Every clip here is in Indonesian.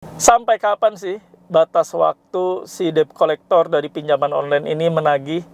Sampai kapan sih batas waktu si debt collector dari pinjaman online ini menagih?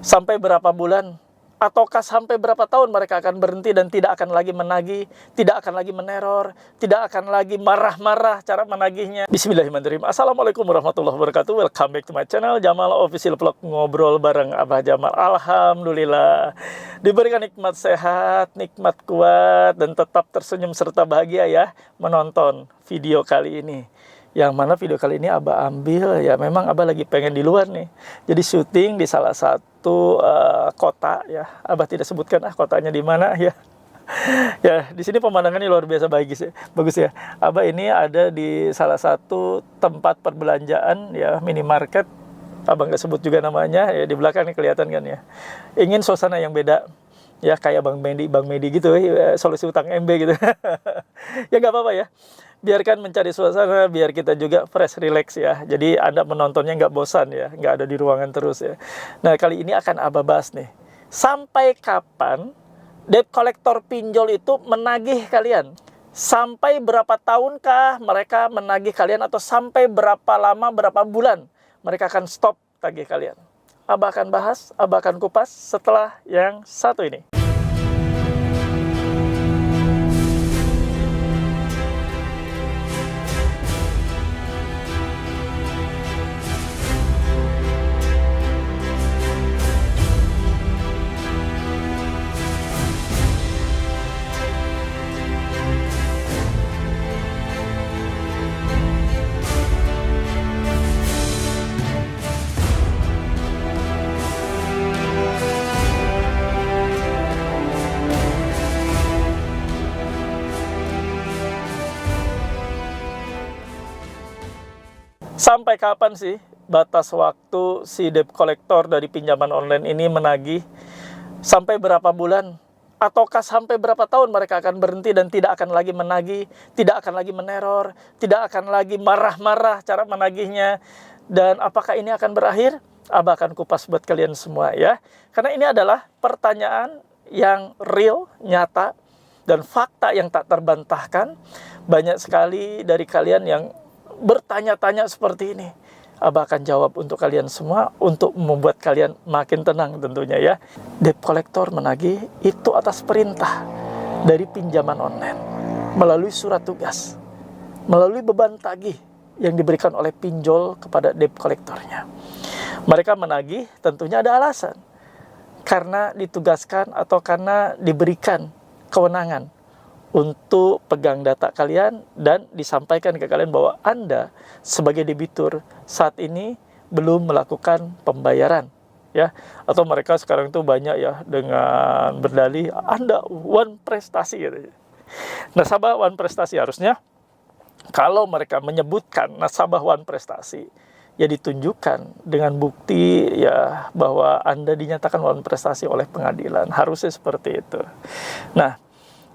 Sampai berapa bulan? Ataukah sampai berapa tahun mereka akan berhenti dan tidak akan lagi menagih, tidak akan lagi meneror, tidak akan lagi marah-marah cara menagihnya? Bismillahirrahmanirrahim. Assalamualaikum warahmatullahi wabarakatuh. Welcome back to my channel, Jamal Official Vlog, ngobrol bareng Abah Jamal. Alhamdulillah diberikan nikmat sehat, nikmat kuat, dan tetap tersenyum serta bahagia ya menonton video kali ini. Yang mana video kali ini Abah ambil, ya memang Abah lagi pengen di luar nih. Jadi syuting di salah satu kota ya. Abah tidak sebutkan kotanya di mana ya. Ya, di sini pemandangannya luar biasa bagus ya. Abah ini ada di salah satu tempat perbelanjaan ya, minimarket. Abah nggak sebut juga namanya ya, di belakang nih kelihatan kan ya. Ingin suasana yang beda. Ya kayak Bang Medi gitu ya, solusi utang MB gitu. Ya nggak apa-apa ya. Biarkan mencari suasana, biar kita juga fresh, relax ya. Jadi Anda menontonnya nggak bosan ya, nggak ada di ruangan terus ya. Nah, kali ini akan Abah bahas nih. Sampai kapan debt collector pinjol itu menagih kalian? Sampai berapa tahunkah mereka menagih kalian, atau sampai berapa lama, berapa bulan mereka akan stop tagih kalian? Abah akan bahas, Abah akan kupas setelah yang satu ini. Sampai kapan sih batas waktu si debt collector dari pinjaman online ini menagih? Sampai berapa bulan? Ataukah sampai berapa tahun mereka akan berhenti dan tidak akan lagi menagih, tidak akan lagi meneror, tidak akan lagi marah-marah cara menagihnya? Dan apakah ini akan berakhir? Abah akan kupas buat kalian semua ya. Karena ini adalah pertanyaan yang real, nyata, dan fakta yang tak terbantahkan. Banyak sekali dari kalian yang bertanya-tanya seperti ini. Abah akan jawab untuk kalian semua, untuk membuat kalian makin tenang tentunya ya. Debt collector menagih itu atas perintah dari pinjaman online, melalui surat tugas, melalui beban tagih yang diberikan oleh pinjol kepada debt collectornya. Mereka menagih tentunya ada alasan, karena ditugaskan atau karena diberikan kewenangan untuk pegang data kalian dan disampaikan ke kalian bahwa Anda sebagai debitur saat ini belum melakukan pembayaran ya. Atau mereka sekarang itu banyak ya dengan berdalih Anda one prestasi gitu. Nasabah one prestasi, harusnya kalau mereka menyebutkan nasabah one prestasi ya ditunjukkan dengan bukti ya bahwa Anda dinyatakan one prestasi oleh pengadilan. Harusnya seperti itu. Nah,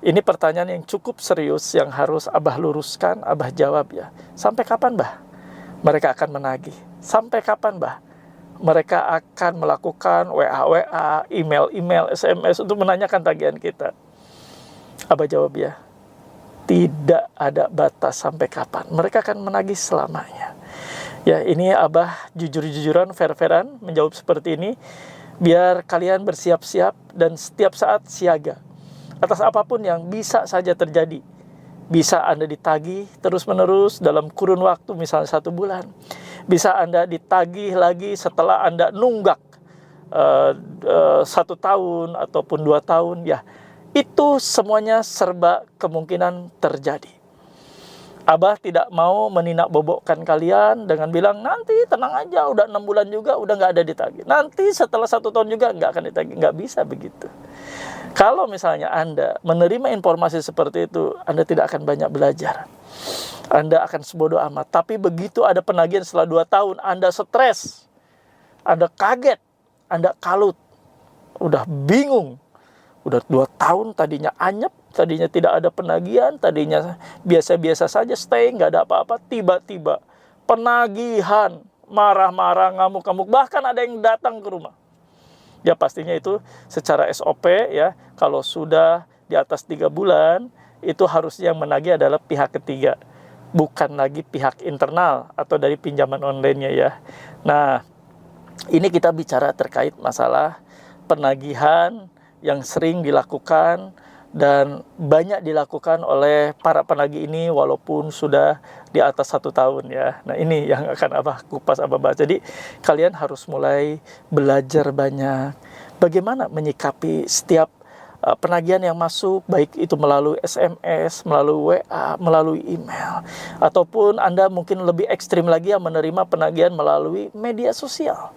ini pertanyaan yang cukup serius yang harus Abah luruskan, Abah jawab ya. Sampai kapan, Bah, mereka akan menagih? Sampai kapan, Bah, mereka akan melakukan WA, email, SMS untuk menanyakan tagihan kita? Abah jawab ya, tidak ada batas sampai kapan. Mereka akan menagih selamanya. Ya, ini Abah jujur-jujuran, fair-fairan menjawab seperti ini, biar kalian bersiap-siap dan setiap saat siaga atas apapun yang bisa saja terjadi. Bisa Anda ditagih terus-menerus dalam kurun waktu misalnya 1 bulan. Bisa Anda ditagih lagi setelah Anda nunggak 1 tahun ataupun 2 tahun. Ya, itu semuanya serba kemungkinan terjadi. Abah tidak mau menindak-bobokkan kalian dengan bilang, nanti tenang aja, udah 6 bulan juga udah nggak ada ditagih. Nanti setelah 1 tahun juga nggak akan ditagih. Nggak bisa begitu. Kalau misalnya Anda menerima informasi seperti itu, Anda tidak akan banyak belajar. Anda akan sebodoh amat. Tapi begitu ada penagihan setelah 2 tahun, Anda stres, Anda kaget, Anda kalut, udah bingung. Udah 2 tahun tadinya anyep, tadinya tidak ada penagihan, tadinya biasa-biasa saja, stay, nggak ada apa-apa. Tiba-tiba penagihan, marah-marah, ngamuk-ngamuk, bahkan ada yang datang ke rumah. Ya pastinya itu secara SOP ya, kalau sudah di atas 3 bulan, itu harusnya yang menagih adalah pihak ketiga. bukan lagi pihak internal atau dari pinjaman online-nya ya. Nah, ini kita bicara terkait masalah penagihan yang sering dilakukan dan banyak dilakukan oleh para penagih ini walaupun sudah di atas 1 tahun ya. Nah, ini yang akan Abah kupas, Abah bahas. Jadi kalian harus mulai belajar banyak bagaimana menyikapi setiap penagihan yang masuk, baik itu melalui SMS, melalui WA, melalui email, ataupun Anda mungkin lebih ekstrim lagi yang menerima penagihan melalui media sosial.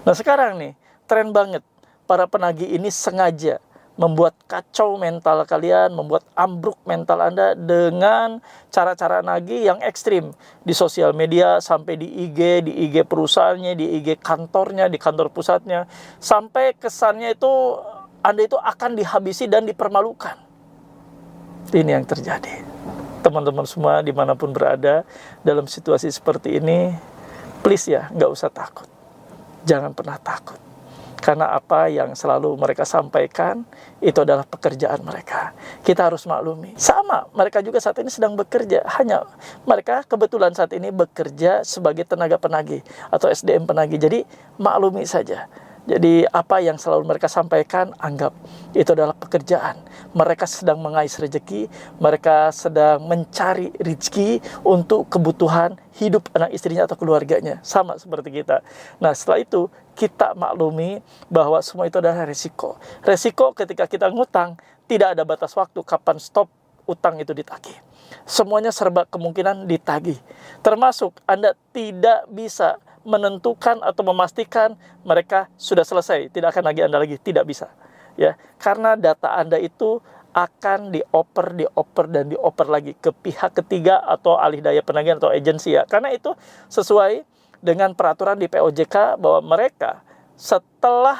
Nah, sekarang nih tren banget para penagih ini sengaja membuat kacau mental kalian, membuat ambruk mental Anda dengan cara-cara nagih yang ekstrim di sosial media, sampai di IG perusahaannya, di IG kantornya, di kantor pusatnya, sampai kesannya itu Anda itu akan dihabisi dan dipermalukan. Ini yang terjadi. Teman-teman semua dimanapun berada dalam situasi seperti ini, please ya, nggak usah takut. Jangan pernah takut. Karena apa yang selalu mereka sampaikan itu adalah pekerjaan mereka. Kita harus maklumi. Sama, mereka juga saat ini sedang bekerja. Hanya mereka kebetulan saat ini bekerja sebagai tenaga penagih atau SDM penagih. Jadi maklumi saja. Jadi apa yang selalu mereka sampaikan, anggap itu adalah pekerjaan. Mereka sedang mengais rezeki, mereka sedang mencari rezeki untuk kebutuhan hidup anak istrinya atau keluarganya. Sama seperti kita. Nah, setelah itu kita maklumi bahwa semua itu adalah resiko. Resiko ketika kita ngutang, tidak ada batas waktu kapan stop utang itu ditagih. Semuanya serba kemungkinan ditagih. Termasuk Anda tidak bisa menentukan atau memastikan mereka sudah selesai, tidak akan lagi Anda lagi, tidak bisa. Ya, karena data Anda itu akan dioper lagi ke pihak ketiga atau alih daya penagihan atau agensi ya. Karena itu sesuai dengan peraturan di POJK bahwa mereka setelah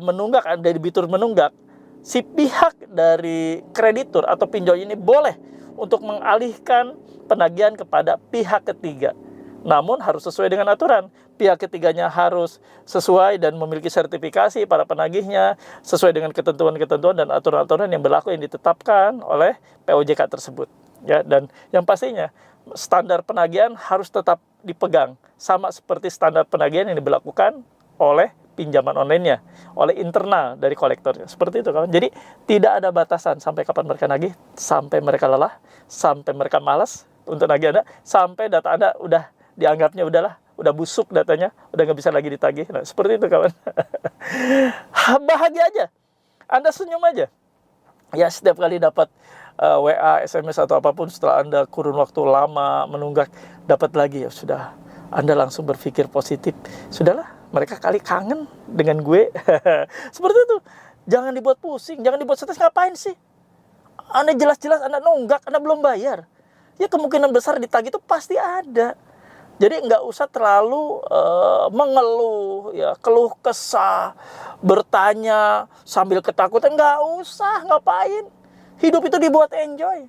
menunggak, debitur menunggak, si pihak dari kreditur atau pinjol ini boleh untuk mengalihkan penagihan kepada pihak ketiga. Namun harus sesuai dengan aturan. Pihak ketiganya harus sesuai dan memiliki sertifikasi para penagihnya sesuai dengan ketentuan-ketentuan dan aturan-aturan yang berlaku yang ditetapkan oleh POJK tersebut. Ya, dan yang pastinya standar penagihan harus tetap dipegang sama seperti standar penagihan yang diberlakukan oleh pinjaman online-nya, oleh internal dari kolektornya. Seperti itu kawan. Jadi tidak ada batasan sampai kapan mereka nagih, sampai mereka lelah, sampai mereka malas untuk nagih Anda, sampai data Anda udah dianggapnya udah busuk datanya, udah nggak bisa lagi ditagih. Nah, seperti itu kawan. Bahagia aja, Anda senyum aja. Ya, setiap kali dapat WA, SMS atau apapun setelah Anda kurun waktu lama menunggak, dapat lagi, ya sudah. Anda langsung berpikir positif. Sudahlah, mereka kali kangen dengan gue. Seperti itu. Jangan dibuat pusing, jangan dibuat stres. Ngapain sih? Anda jelas-jelas Anda nunggak, Anda belum bayar. Ya kemungkinan besar ditagih itu pasti ada. Jadi nggak usah terlalu mengeluh, ya keluh kesah, bertanya sambil ketakutan. Nggak usah, ngapain? Hidup itu dibuat enjoy.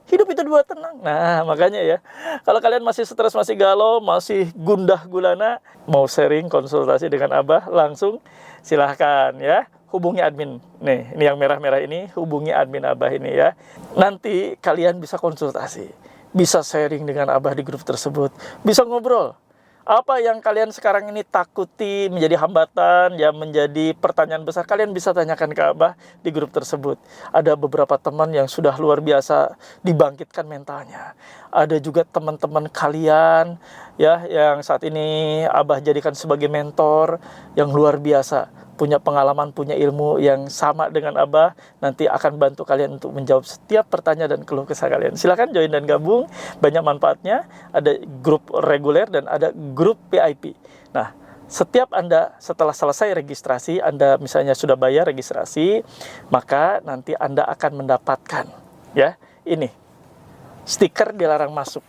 Hidup itu dibuat tenang. Nah, makanya ya, kalau kalian masih stres, masih galau, masih gundah gulana, mau sharing, konsultasi dengan Abah, langsung silahkan ya. Hubungi admin. Nih, ini yang merah-merah ini, hubungi admin Abah ini ya. Nanti kalian bisa konsultasi. Bisa sharing dengan Abah di grup tersebut. Bisa ngobrol. Apa yang kalian sekarang ini takuti menjadi hambatan, ya menjadi pertanyaan besar, kalian bisa tanyakan ke Abah di grup tersebut. Ada beberapa teman yang sudah luar biasa dibangkitkan mentalnya. Ada juga teman-teman kalian ya yang saat ini Abah jadikan sebagai mentor yang luar biasa. Punya pengalaman, punya ilmu yang sama dengan Abah, nanti akan bantu kalian untuk menjawab setiap pertanyaan dan keluh kesah kalian. Silakan join dan gabung, banyak manfaatnya. Ada grup reguler dan ada grup VIP. Nah, setiap Anda setelah selesai registrasi, Anda misalnya sudah bayar registrasi, maka nanti Anda akan mendapatkan ya ini stiker dilarang masuk.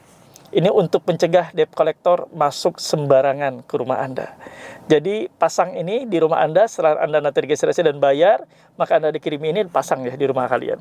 Ini untuk mencegah debt collector masuk sembarangan ke rumah Anda. Jadi pasang ini di rumah Anda setelah Anda nanti registrasi dan bayar, maka Anda dikirim ini pasang ya di rumah kalian.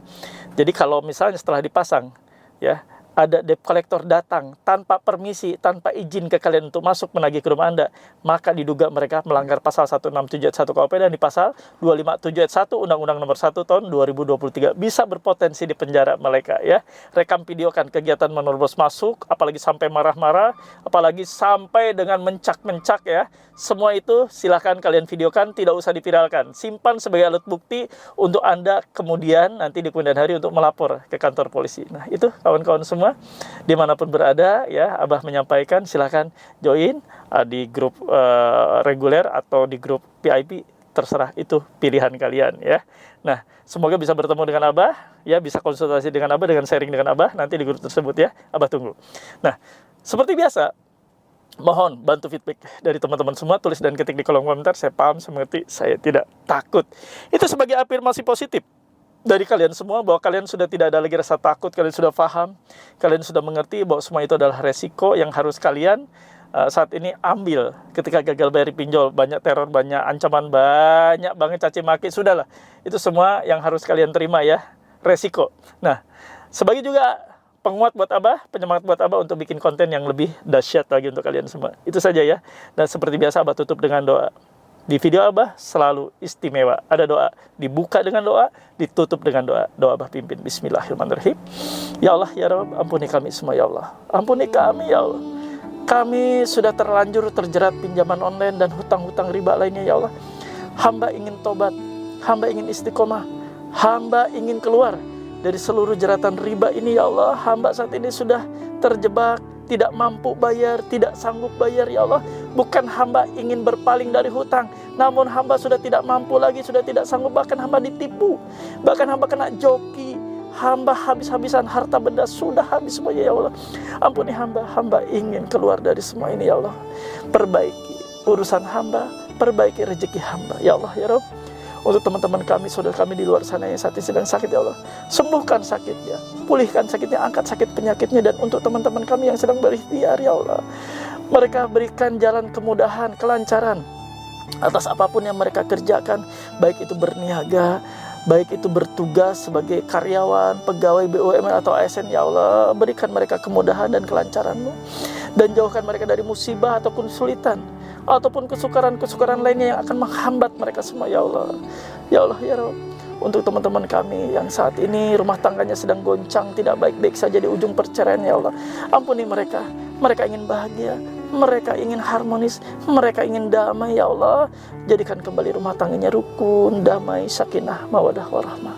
Jadi kalau misalnya setelah dipasang ya, ada debt collector datang tanpa permisi, tanpa izin ke kalian untuk masuk menagih ke rumah Anda, maka diduga mereka melanggar pasal 167 ayat 1 KUHP dan di pasal 257 ayat 1 Undang-Undang Nomor 1 tahun 2023. Bisa berpotensi di penjara mereka ya. Rekam videokan kegiatan menerobos masuk, apalagi sampai marah-marah, apalagi sampai dengan mencak-mencak ya. Semua itu silahkan kalian videokan, tidak usah diviralkan. Simpan sebagai alat bukti untuk Anda kemudian nanti di kemudian hari untuk melapor ke kantor polisi. Nah itu kawan-kawan semua, dimanapun berada ya, Abah menyampaikan silahkan join di grup reguler atau di grup VIP, terserah, itu pilihan kalian ya. Nah semoga bisa bertemu dengan Abah ya, bisa konsultasi dengan Abah, dengan sharing dengan Abah nanti di grup tersebut ya. Abah tunggu. Nah seperti biasa, mohon bantu feedback dari teman-teman semua, tulis dan ketik di kolom komentar. Saya paham, saya mengerti, saya tidak takut. Itu sebagai afirmasi positif dari kalian semua, bahwa kalian sudah tidak ada lagi rasa takut, kalian sudah paham, kalian sudah mengerti bahwa semua itu adalah resiko yang harus kalian saat ini ambil. Ketika gagal bayar pinjol, banyak teror, banyak ancaman, banyak banget caci maki, sudahlah. Itu semua yang harus kalian terima ya, resiko. Nah, sebagai juga penguat buat Abah, penyemangat buat Abah untuk bikin konten yang lebih dahsyat lagi untuk kalian semua. Itu saja ya. Dan seperti biasa Abah tutup dengan doa. Di video Abah selalu istimewa. Ada doa, dibuka dengan doa, ditutup dengan doa. Doa Abah pimpin. Bismillahirrahmanirrahim. Ya Allah, ya Rabb, ampuni kami semua ya Allah. Ampuni kami ya Allah. Kami sudah terlanjur terjerat pinjaman online dan hutang-hutang riba lainnya ya Allah. Hamba ingin tobat, hamba ingin istiqomah, hamba ingin keluar dari seluruh jeratan riba ini ya Allah. Hamba saat ini sudah terjebak, tidak mampu bayar, tidak sanggup bayar ya Allah. Bukan hamba ingin berpaling dari hutang, namun hamba sudah tidak mampu lagi, sudah tidak sanggup, bahkan hamba ditipu, bahkan hamba kena joki, hamba habis-habisan harta benda, sudah habis semuanya ya Allah. Ampuni hamba, hamba ingin keluar dari semua ini ya Allah. Perbaiki urusan hamba, perbaiki rezeki hamba ya Allah ya Rabb. Untuk teman-teman kami, saudara kami di luar sana yang saat ini sedang sakit ya Allah, sembuhkan sakitnya, pulihkan sakitnya, angkat sakit penyakitnya. Dan untuk teman-teman kami yang sedang berikhtiar ya Allah, mereka berikan jalan kemudahan, kelancaran atas apapun yang mereka kerjakan, baik itu berniaga, baik itu bertugas sebagai karyawan, pegawai BUMN atau ASN ya Allah. Berikan mereka kemudahan dan kelancaran-Mu, dan jauhkan mereka dari musibah ataupun kesulitan ataupun kesukaran-kesukaran lainnya yang akan menghambat mereka semua ya Allah. Ya Allah ya Rabb, untuk teman-teman kami yang saat ini rumah tangganya sedang goncang, tidak baik-baik saja di ujung perceraian ya Allah, ampuni mereka. Mereka ingin bahagia, mereka ingin harmonis, mereka ingin damai ya Allah. Jadikan kembali rumah tangganya rukun, damai, sakinah, mawadah, warahmah.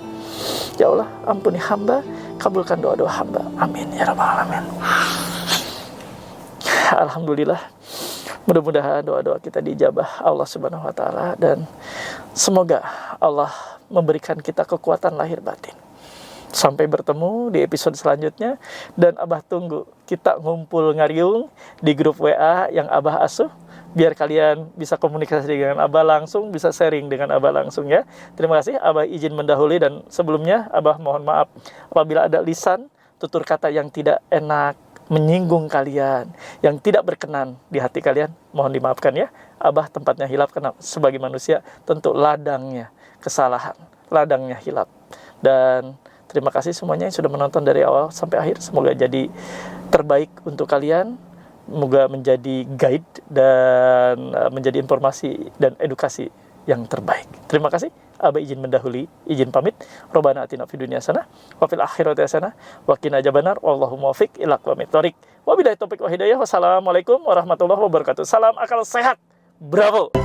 Ya Allah, ampuni hamba, kabulkan doa-doa hamba. Amin ya rabbal alamin. Alhamdulillah, mudah-mudahan doa-doa kita dijabah Allah Subhanahu wa taala, dan semoga Allah memberikan kita kekuatan lahir batin. Sampai bertemu di episode selanjutnya, dan Abah tunggu kita ngumpul ngariung di grup WA yang Abah asuh, biar kalian bisa komunikasi dengan Abah langsung, bisa sharing dengan Abah langsung ya. Terima kasih, Abah izin mendahului, dan sebelumnya Abah mohon maaf apabila ada lisan, tutur kata yang tidak enak, menyinggung kalian, yang tidak berkenan di hati kalian, mohon dimaafkan ya. Abah tempatnya hilaf karena sebagai manusia tentu ladangnya kesalahan, ladangnya hilaf. Dan terima kasih semuanya yang sudah menonton dari awal sampai akhir. Semoga jadi terbaik untuk kalian, semoga menjadi guide dan menjadi informasi dan edukasi yang terbaik. Terima kasih. Abah izin mendahului, izin pamit. Robbana atina fid dunya hasanah wa fil akhirati hasanah wa qina adzabannar. Wallahumma muwaffiq ila aqwamit thoriq. Wabillahi taufiq wa hidayah. Wassalamualaikum warahmatullahi wabarakatuh. Salam akal sehat. Bravo.